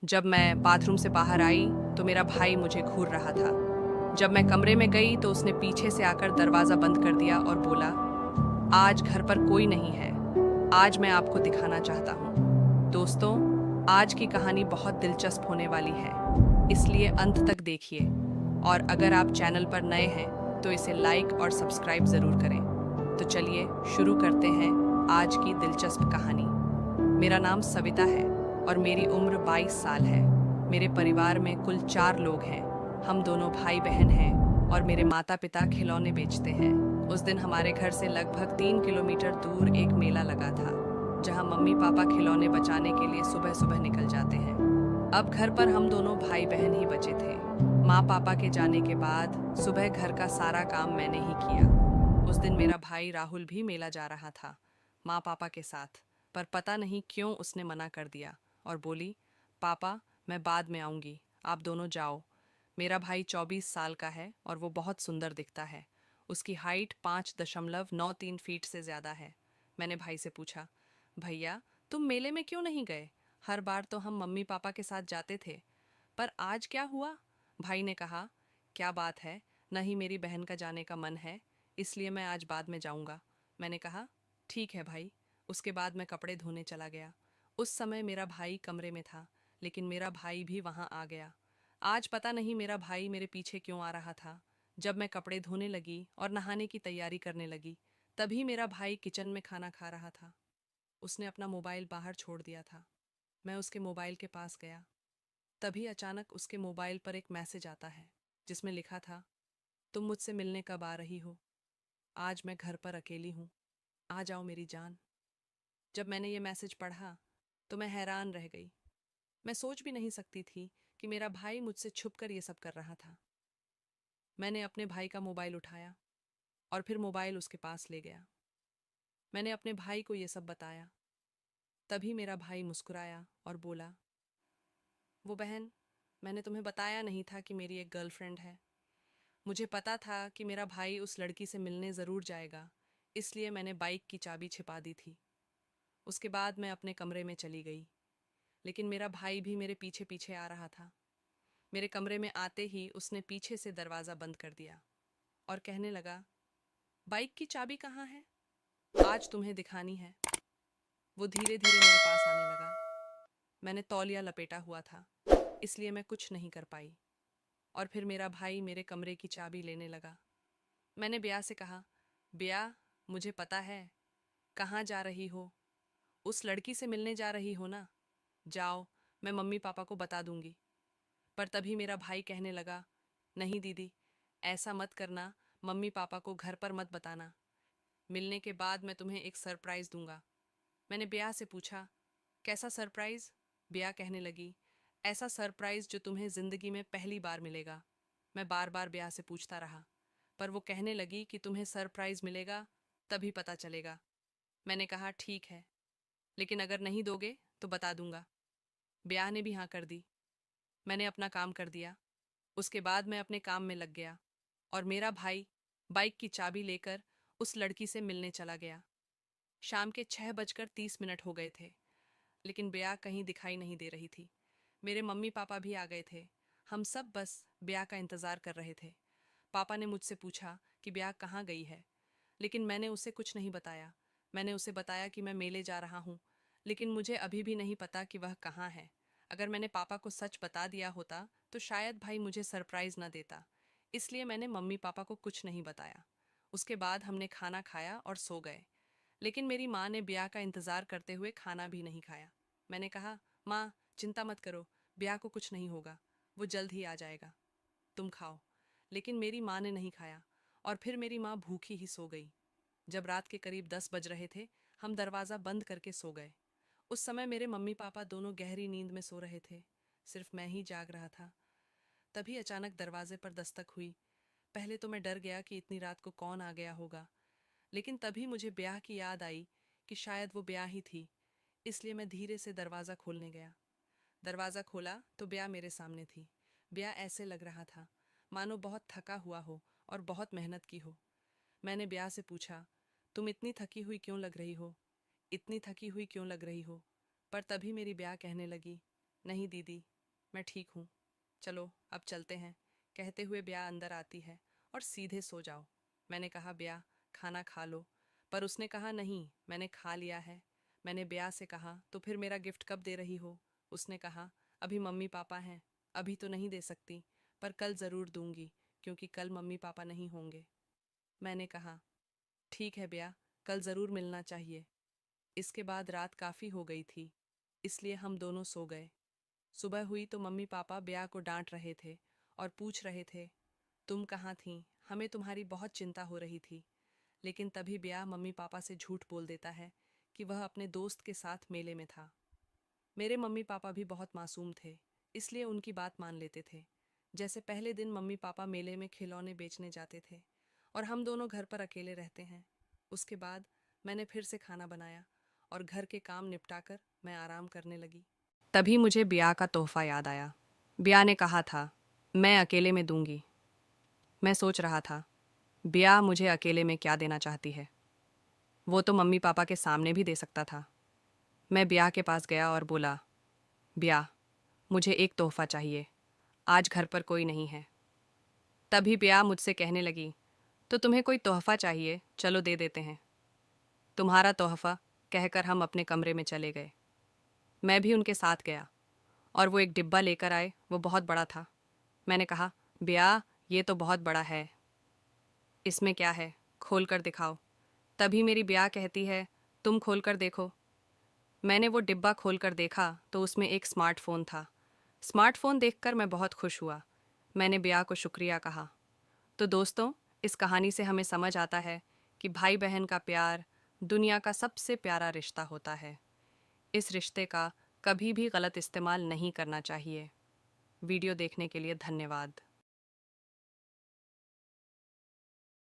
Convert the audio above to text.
जब मैं बाथरूम से बाहर आई तो मेरा भाई मुझे घूर रहा था। जब मैं कमरे में गई तो उसने पीछे से आकर दरवाज़ा बंद कर दिया और बोला, आज घर पर कोई नहीं है, आज मैं आपको दिखाना चाहता हूँ। दोस्तों, आज की कहानी बहुत दिलचस्प होने वाली है, इसलिए अंत तक देखिए। और अगर आप चैनल पर नए हैं तो इसे लाइक और सब्सक्राइब ज़रूर करें। तो चलिए शुरू करते हैं आज की दिलचस्प कहानी। मेरा नाम सविता है और मेरी उम्र 22 साल है। मेरे परिवार में कुल 4 लोग हैं। हम दोनों भाई बहन हैं और मेरे माता पिता खिलौने बेचते हैं। उस दिन हमारे घर से लगभग 3 किलोमीटर दूर एक मेला लगा था, जहां मम्मी पापा खिलौने बचाने के लिए सुबह सुबह निकल जाते हैं। अब घर पर हम दोनों भाई बहन ही बचे थे। माँ पापा के जाने के बाद सुबह घर का सारा काम मैंने ही किया। उस दिन मेरा भाई राहुल भी मेला जा रहा था, माँ पापा के साथ। पर पता नहीं क्यों उसने मना कर दिया और बोली, पापा मैं बाद में आऊँगी, आप दोनों जाओ। मेरा भाई 24 साल का है और वो बहुत सुंदर दिखता है। उसकी हाइट 5.93 फीट से ज़्यादा है। मैंने भाई से पूछा, भैया तुम मेले में क्यों नहीं गए? हर बार तो हम मम्मी पापा के साथ जाते थे, पर आज क्या हुआ? भाई ने कहा, क्या बात है, न ही मेरी बहन का जाने का मन है, इसलिए मैं आज बाद में जाऊंगा। मैंने कहा, ठीक है भाई। उसके बाद मैं कपड़े धोने चला गया। उस समय मेरा भाई कमरे में था, लेकिन मेरा भाई भी वहां आ गया। आज पता नहीं मेरा भाई मेरे पीछे क्यों आ रहा था। जब मैं कपड़े धोने लगी और नहाने की तैयारी करने लगी, तभी मेरा भाई किचन में खाना खा रहा था। उसने अपना मोबाइल बाहर छोड़ दिया था। मैं उसके मोबाइल के पास गया। तभी अचानक उसके मोबाइल पर एक मैसेज आता है, जिसमें लिखा था, तुम मुझसे मिलने कब आ रही हो? आज मैं घर पर अकेली हूँ, आ जाओ मेरी जान। जब मैंने ये मैसेज पढ़ा तो मैं हैरान रह गई। मैं सोच भी नहीं सकती थी कि मेरा भाई मुझसे छुप कर ये सब कर रहा था। मैंने अपने भाई का मोबाइल उठाया और फिर मोबाइल उसके पास ले गया। मैंने अपने भाई को ये सब बताया। तभी मेरा भाई मुस्कुराया और बोला, वो बहन, मैंने तुम्हें बताया नहीं था कि मेरी एक गर्लफ्रेंड है। मुझे पता था कि मेरा भाई उस लड़की से मिलने ज़रूर जाएगा, इसलिए मैंने बाइक की चाबी छिपा दी थी। उसके बाद मैं अपने कमरे में चली गई, लेकिन मेरा भाई भी मेरे पीछे पीछे आ रहा था। मेरे कमरे में आते ही उसने पीछे से दरवाज़ा बंद कर दिया और कहने लगा, बाइक की चाबी कहाँ है? आज तुम्हें दिखानी है। वो धीरे धीरे मेरे पास आने लगा। मैंने तौलिया लपेटा हुआ था, इसलिए मैं कुछ नहीं कर पाई। और फिर मेरा भाई मेरे कमरे की चाबी लेने लगा। मैंने ब्या से कहा, ब्या, मुझे पता है। कहाँ जा रही हो? उस लड़की से मिलने जा रही हो ना? जाओ, मैं मम्मी पापा को बता दूंगी। पर तभी मेरा भाई कहने लगा, नहीं दीदी, ऐसा मत करना, मम्मी पापा को घर पर मत बताना। मिलने के बाद मैं तुम्हें एक सरप्राइज दूंगा। मैंने ब्या से पूछा, कैसा सरप्राइज? ब्या कहने लगी, ऐसा सरप्राइज जो तुम्हें जिंदगी में पहली बार मिलेगा। मैं बार बार ब्या से पूछता रहा, पर वो कहने लगी कि तुम्हें सरप्राइज मिलेगा तभी पता चलेगा। मैंने कहा, ठीक है, लेकिन अगर नहीं दोगे तो बता दूंगा। ब्याह ने भी हाँ कर दी। मैंने अपना काम कर दिया। उसके बाद मैं अपने काम में लग गया और मेरा भाई बाइक की चाबी लेकर उस लड़की से मिलने चला गया। शाम के 6:30 हो गए थे, लेकिन ब्याह कहीं दिखाई नहीं दे रही थी। मेरे मम्मी पापा भी आ गए थे। हम सब बस ब्याह का इंतज़ार कर रहे थे। पापा ने मुझसे पूछा कि ब्याह कहाँ गई है, लेकिन मैंने उसे कुछ नहीं बताया। मैंने उसे बताया कि मैं मेले जा रहा हूँ, लेकिन मुझे अभी भी नहीं पता कि वह कहाँ है। अगर मैंने पापा को सच बता दिया होता तो शायद भाई मुझे सरप्राइज ना देता, इसलिए मैंने मम्मी पापा को कुछ नहीं बताया। उसके बाद हमने खाना खाया और सो गए, लेकिन मेरी माँ ने ब्याह का इंतज़ार करते हुए खाना भी नहीं खाया। मैंने कहा, माँ चिंता मत करो, ब्याह को कुछ नहीं होगा, वो जल्द ही आ जाएगा, तुम खाओ। लेकिन मेरी माँ ने नहीं खाया और फिर मेरी माँ भूखी ही सो गई। जब रात के करीब 10 बज रहे थे, हम दरवाज़ा बंद करके सो गए। उस समय मेरे मम्मी पापा दोनों गहरी नींद में सो रहे थे, सिर्फ मैं ही जाग रहा था। तभी अचानक दरवाजे पर दस्तक हुई। पहले तो मैं डर गया कि इतनी रात को कौन आ गया होगा, लेकिन तभी मुझे ब्याह की याद आई कि शायद वो ब्याह ही थी, इसलिए मैं धीरे से दरवाज़ा खोलने गया। दरवाज़ा खोला तो ब्याह मेरे सामने थी। ब्याह ऐसे लग रहा था मानो बहुत थका हुआ हो और बहुत मेहनत की हो। मैंने ब्याह से पूछा, तुम इतनी थकी हुई क्यों लग रही हो? इतनी थकी हुई क्यों लग रही हो? पर तभी मेरी ब्याह कहने लगी, नहीं दीदी, मैं ठीक हूँ, चलो अब चलते हैं, कहते हुए ब्या अंदर आती है और सीधे सो जाओ। मैंने कहा ब्या, खाना खा लो, पर उसने कहा नहीं, मैंने खा लिया है। मैंने ब्या से कहा तो फिर मेरा गिफ्ट कब दे रही हो? उसने कहा अभी मम्मी पापा हैं, अभी तो नहीं दे सकती, पर कल ज़रूर दूंगी, क्योंकि कल मम्मी पापा नहीं होंगे। मैंने कहा ठीक है ब्या, कल ज़रूर मिलना चाहिए। इसके बाद रात काफ़ी हो गई थी, इसलिए हम दोनों सो गए। सुबह हुई तो मम्मी पापा ब्या को डांट रहे थे और पूछ रहे थे तुम कहाँ थीं, हमें तुम्हारी बहुत चिंता हो रही थी। लेकिन तभी ब्या मम्मी पापा से झूठ बोल देता है कि वह अपने दोस्त के साथ मेले में था। मेरे मम्मी पापा भी बहुत मासूम थे, इसलिए उनकी बात मान लेते थे। जैसे पहले दिन मम्मी पापा मेले में खिलौने बेचने जाते थे और हम दोनों घर पर अकेले रहते हैं। उसके बाद मैंने फिर से खाना बनाया और घर के काम निपटाकर मैं आराम करने लगी। तभी मुझे ब्या का तोहफा याद आया। ब्या ने कहा था मैं अकेले में दूंगी। मैं सोच रहा था ब्या मुझे अकेले में क्या देना चाहती है, वो तो मम्मी पापा के सामने भी दे सकता था। मैं ब्या के पास गया और बोला ब्या, मुझे एक तोहफा चाहिए, आज घर पर कोई नहीं है। तभी ब्या मुझसे कहने लगी तो तुम्हें कोई तोहफा चाहिए, चलो दे देते हैं। तुम्हारा तोहफा, कहकर हम अपने कमरे में चले गए। मैं भी उनके साथ गया और वो एक डिब्बा लेकर आए, वो बहुत बड़ा था। मैंने कहा ब्या, ये तो बहुत बड़ा है, इसमें क्या है, खोल कर दिखाओ। तभी मेरी ब्या कहती है तुम खोल कर देखो। मैंने वो डिब्बा खोल कर देखा तो उसमें एक स्मार्टफ़ोन था। स्मार्टफ़ोन देखकर मैं बहुत खुश हुआ। मैंने ब्या को शुक्रिया कहा। तो दोस्तों, इस कहानी से हमें समझ आता है कि भाई बहन का प्यार दुनिया का सबसे प्यारा रिश्ता होता है। इस रिश्ते का कभी भी गलत इस्तेमाल नहीं करना चाहिए। वीडियो देखने के लिए धन्यवाद।